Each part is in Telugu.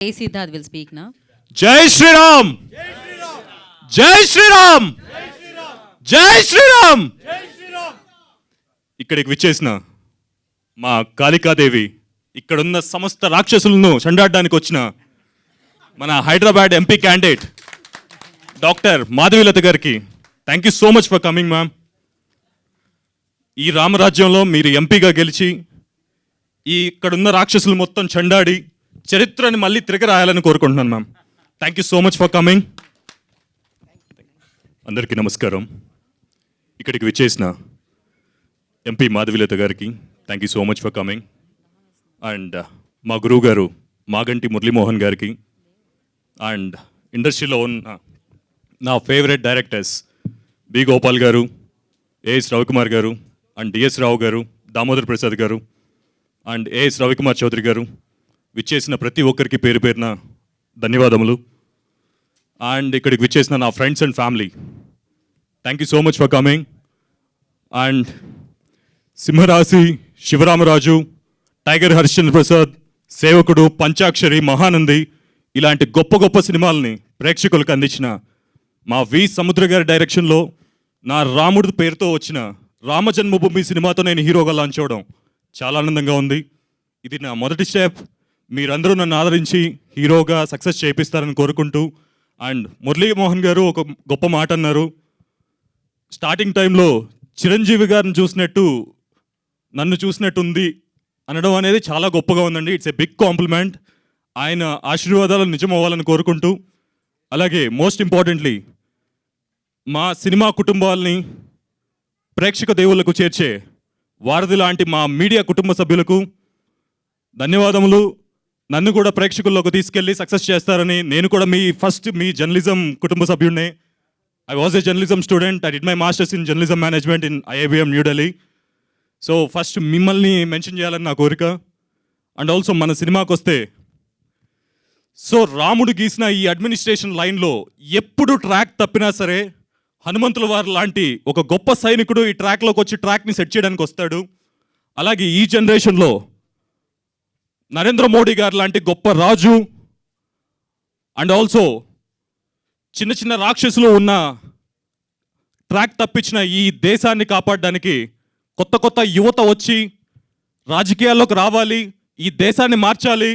Jai Siddharth will speak now. జై శ్రీరామ్, జై శ్రీరామ్, జై శ్రీరామ్. ఇక్కడికి విచ్చేసిన మా కాళికాదేవి, ఇక్కడున్న సమస్త రాక్షసులను చండాడడానికి వచ్చిన మన Hyderabad MP candidate doctor Madhavilatha గారికి thank you so much for coming ma'am. ఈ రామరాజ్యంలో మీరు ఎంపీగా గెలిచి ఇక్కడున్న రాక్షసులు మొత్తం చండాడి చరిత్రని మళ్ళీ తిరగ రాయాలని కోరుకుంటున్నాను ma'am. Thank you so much for coming. అందరికీ నమస్కారం. ఇక్కడికి విచ్చేసిన ఎంపీ మాధవీలత గారికి thank you so much for coming. And మా గురువు గారు మాగంటి మురళీమోహన్ గారికి అండ్ ఇండస్ట్రీలో ఉన్న నా ఫేవరెట్ డైరెక్టర్స్ బి గోపాల్ గారు, ఏఎస్ రవికుమార్ గారు అండ్ డిఎస్ రావు గారు, దామోదర్ ప్రసాద్ గారు అండ్ ఏఎస్ రవికుమార్ చౌదరి గారు, విచ్చేసిన ప్రతి ఒక్కరికి పేరు పేరున ధన్యవాదములు. అండ్ ఇక్కడికి విచ్చేసిన నా friends and family thank you so much for coming. And సింహరాశి, శివరామరాజు, టైగర్ హరిశ్చంద్ర ప్రసాద్, సేవకుడు, పంచాక్షరి, మహానంది ఇలాంటి గొప్ప గొప్ప సినిమాలని ప్రేక్షకులకు అందించిన మా వి సముద్ర గారి డైరెక్షన్లో నా రాముడి పేరుతో వచ్చిన రామజన్మభూమి సినిమాతో నేను హీరోగా లాంచ్ అవ్వడం చాలా ఆనందంగా ఉంది. ఇది నా మొదటి స్టెప్. మీరందరూ నన్ను ఆదరించి హీరోగా సక్సెస్ చేయిస్తారని కోరుకుంటూ, అండ్ మురళీమోహన్ గారు ఒక గొప్ప మాట అన్నారు. స్టార్టింగ్ టైంలో చిరంజీవి గారిని చూసినట్టు నన్ను చూసినట్టుంది అనడం అనేది చాలా గొప్పగా ఉందండి. It's a big compliment. ఆయన ఆశీర్వాదాలు నిజం అవ్వాలని కోరుకుంటూ, అలాగే మోస్ట్ ఇంపార్టెంట్లీ మా సినిమా కుటుంబాలని ప్రేక్షక దేవుళ్లకు చేర్చే వారధి లాంటి మా మీడియా కుటుంబ సభ్యులకు ధన్యవాదములు. నన్ను కూడా ప్రేక్షకుల్లోకి తీసుకెళ్ళి సక్సెస్ చేస్తారని, నేను కూడా మీ జర్నలిజం కుటుంబ సభ్యుడినే. I was a journalism student. I did my masters in journalism management in IIBM New Delhi. So first మిమ్మల్ని మెన్షన్ చేయాలని నా కోరిక. అండ్ ఆల్సో మన సినిమాకి వస్తే, సో రాముడు గీసిన ఈ అడ్మినిస్ట్రేషన్ లైన్లో ఎప్పుడు ట్రాక్ తప్పినా సరే హనుమంతుల వారు లాంటి ఒక గొప్ప సైనికుడు ఈ ట్రాక్లోకి వచ్చి ట్రాక్ని సెట్ చేయడానికి వస్తాడు. అలాగే ఈ జనరేషన్లో నరేంద్ర మోడీ గారు లాంటి గొప్ప రాజు అండ్ ఆల్సో చిన్న చిన్న రాక్షసులు ఉన్న ట్రాక్ తప్పించిన ఈ దేశాన్ని కాపాడడానికి కొత్త కొత్త యువత వచ్చి రాజకీయాల్లోకి రావాలి, ఈ దేశాన్ని మార్చాలి,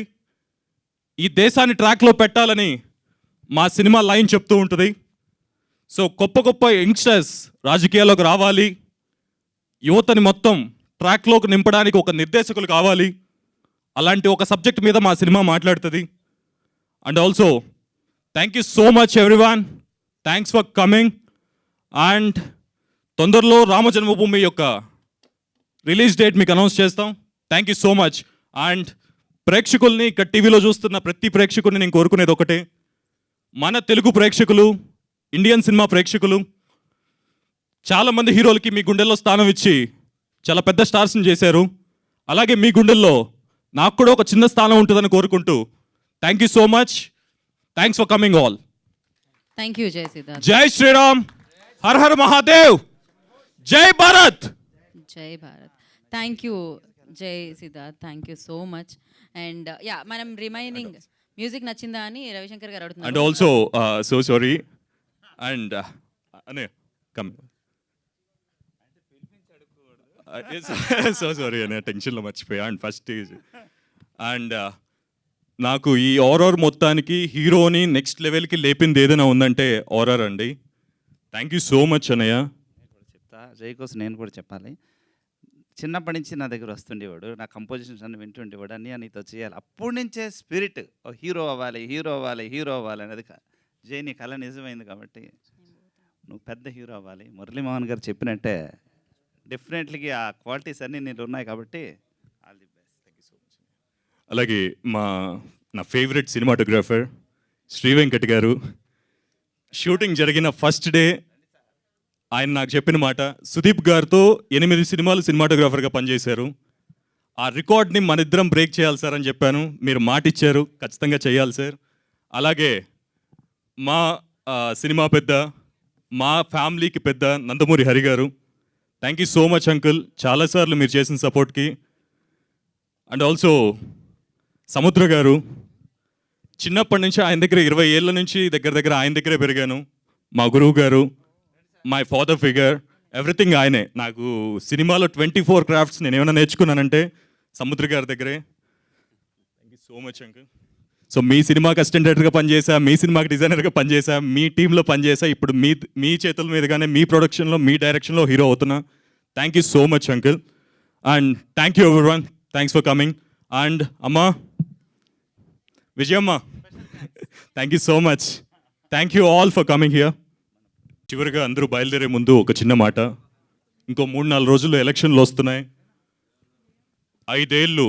ఈ దేశాన్ని ట్రాక్లో పెట్టాలని మా సినిమా లైన్ చెప్తూ ఉంటుంది. సో గొప్ప గొప్ప యంగ్స్టర్స్ రాజకీయాల్లోకి రావాలి, యువతని మొత్తం ట్రాక్లోకి నింపడానికి ఒక నిర్దేశకులు కావాలి. అలాంటి ఒక సబ్జెక్ట్ మీద మా సినిమా మాట్లాడుతుంది. And also thank you so much everyone. Thanks for coming. And తొందరలో రామ జన్మభూమి యొక్క రిలీజ్ డేట్ మీకు అనౌన్స్ చేస్తాం. Thank you so much. And ప్రేక్షకుల్ని ఇక్కడ టీవీలో చూస్తున్న ప్రతి ప్రేక్షకుల్ని నేను కోరుకునేది ఒకటే, మన తెలుగు ప్రేక్షకులు, ఇండియన్ సినిమా ప్రేక్షకులు, చాలామంది హీరోలకి మీ గుండెల్లో స్థానం ఇచ్చి చాలా పెద్ద స్టార్స్ని చేశారు. అలాగే మీ గుండెల్లో నాకు కూడా ఒక చిన్న స్థానం ఉంటుందని కోరుకుంటూ thank you so much. Thanks for coming all. Thank you, Jai Siddharth. జై శ్రీరామ్, హర్ హర్ మహాదేవ్, జై Bharat. Jai Bharat. Thank you, Jai Siddharth. Thank you so much. And yeah, మనం రిమైనింగ్ మ్యూజిక్ నచ్చిందా అని రవిశంకర్ గారు అడుగుతున్నారు. And also so sorry and అనే కమ్ సో సారీ అనే టెన్షన్లో మర్చిపోయా. అండ్ ఫస్ట్ అండ్ నాకు ఈ ఆరర్ మొత్తానికి హీరోని నెక్స్ట్ లెవెల్కి లేపింది ఏదైనా ఉందంటే ఆరర్ అండి. థ్యాంక్ యూ సో మచ్ అన్నయ్య. చెప్తా జై కోసం నేను కూడా చెప్పాలి. చిన్నప్పటి నుంచి నా దగ్గర వస్తుండేవాడు, నా కంపోజిషన్స్ అన్ని వింటుండేవాడు, అన్నీ నీతో చేయాలి. అప్పటి నుంచే స్పిరిట్ హీరో అవ్వాలి, హీరో అవ్వాలి, హీరో అవ్వాలి అనేది జై నీ కళ నిజమైంది కాబట్టి నువ్వు పెద్ద హీరో అవ్వాలి. మురళీమోహన్ గారు చెప్పినట్టే డెఫినెట్లీగా ఆ క్వాలిటీస్ అన్నీ నీళ్ళు ఉన్నాయి కాబట్టి all the best. Thank you so much. అలాగే నా ఫేవరెట్ సినిమాటోగ్రాఫర్ శ్రీ వెంకట్ గారు, షూటింగ్ జరిగిన ఫస్ట్ డే ఆయన నాకు చెప్పిన మాట, సుదీప్ గారితో 8 సినిమాలు సినిమాటోగ్రాఫర్గా పనిచేశారు. ఆ రికార్డ్ని మన ఇద్దరం బ్రేక్ చేయాలి సార్ అని చెప్పాను. మీరు మాట ఇచ్చారు, ఖచ్చితంగా చేయాలి సార్. అలాగే మా సినిమా పెద్ద, మా ఫ్యామిలీకి పెద్ద నందమూరి హరి గారు, thank you so much uncle, చాలాసార్లు మీరు చేసిన సపోర్ట్కి. అండ్ ఆల్సో సముద్ర గారు, చిన్నప్పటి నుంచి ఆయన దగ్గర 20 ఏళ్ళ నుంచి దగ్గర దగ్గర ఆయన దగ్గరే పెరిగాను. మా గురువు గారు, మై ఫాదర్ ఫిగర్, ఎవ్రీథింగ్ ఆయనే. నాకు సినిమాలో 24 క్రాఫ్ట్స్ నేను ఏమైనా నేర్చుకున్నానంటే సముద్ర గారి దగ్గరే. Thank you so much uncle. So మీ సినిమాకి అసిస్టెంట్ డైరెక్టర్గా పనిచేసా, మీ సినిమాకి డిజైనర్గా పనిచేసా, మీ టీంలో పనిచేసా, ఇప్పుడు మీ చేతుల మీదుగానే మీ ప్రొడక్షన్లో మీ డైరెక్షన్లో హీరో అవుతున్నా. Thank you so much uncle. And thank you everyone, thanks for coming. And అమ్మా Vijayamma, thank you so much. Thank you all for coming here. చివరిగా అందరూ బయలుదేరే ముందు ఒక చిన్న మాట. ఇంకో 3-4 రోజుల్లో ఎలక్షన్లు వస్తున్నాయి. 5 ఏళ్ళు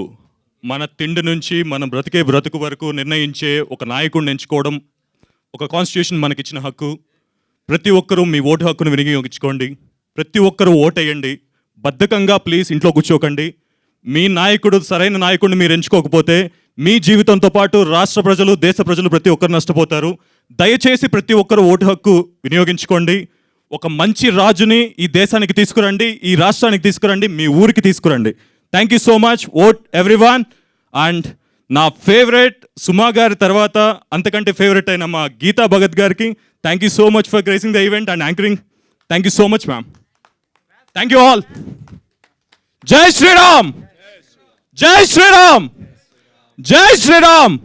మన తిండి నుంచి మనం బ్రతికే బ్రతుకు వరకు నిర్ణయించే ఒక నాయకుడిని ఎంచుకోవడం ఒక కాన్స్టిట్యూషన్ మనకిచ్చిన హక్కు. ప్రతి ఒక్కరూ మీ ఓటు హక్కును వినియోగించుకోండి. ప్రతి ఒక్కరూ ఓటేయండి. బద్ధకంగా ప్లీజ్ ఇంట్లో కూర్చోకండి. మీ నాయకుడు సరైన నాయకుడిని మీరు ఎంచుకోకపోతే మీ జీవితంతో పాటు రాష్ట్ర ప్రజలు, దేశ ప్రజలు ప్రతి ఒక్కరు నష్టపోతారు. దయచేసి ప్రతి ఒక్కరూ ఓటు హక్కు వినియోగించుకోండి. ఒక మంచి రాజుని ఈ దేశానికి తీసుకురండి, ఈ రాష్ట్రానికి తీసుకురండి, మీ ఊరికి తీసుకురండి. Thank you so much. Vote everyone. And నా ఫేవరెట్ సుమా గారి తర్వాత అంతకంటే ఫేవరెట్ అయిన మా గీతా భగత్ గారికి thank you so much for gracing the event and anchoring. Thank you so much ma'am. Thank you all. జై శ్రీరామ్, జై శ్రీరామ్, జై శ్రీరామ్.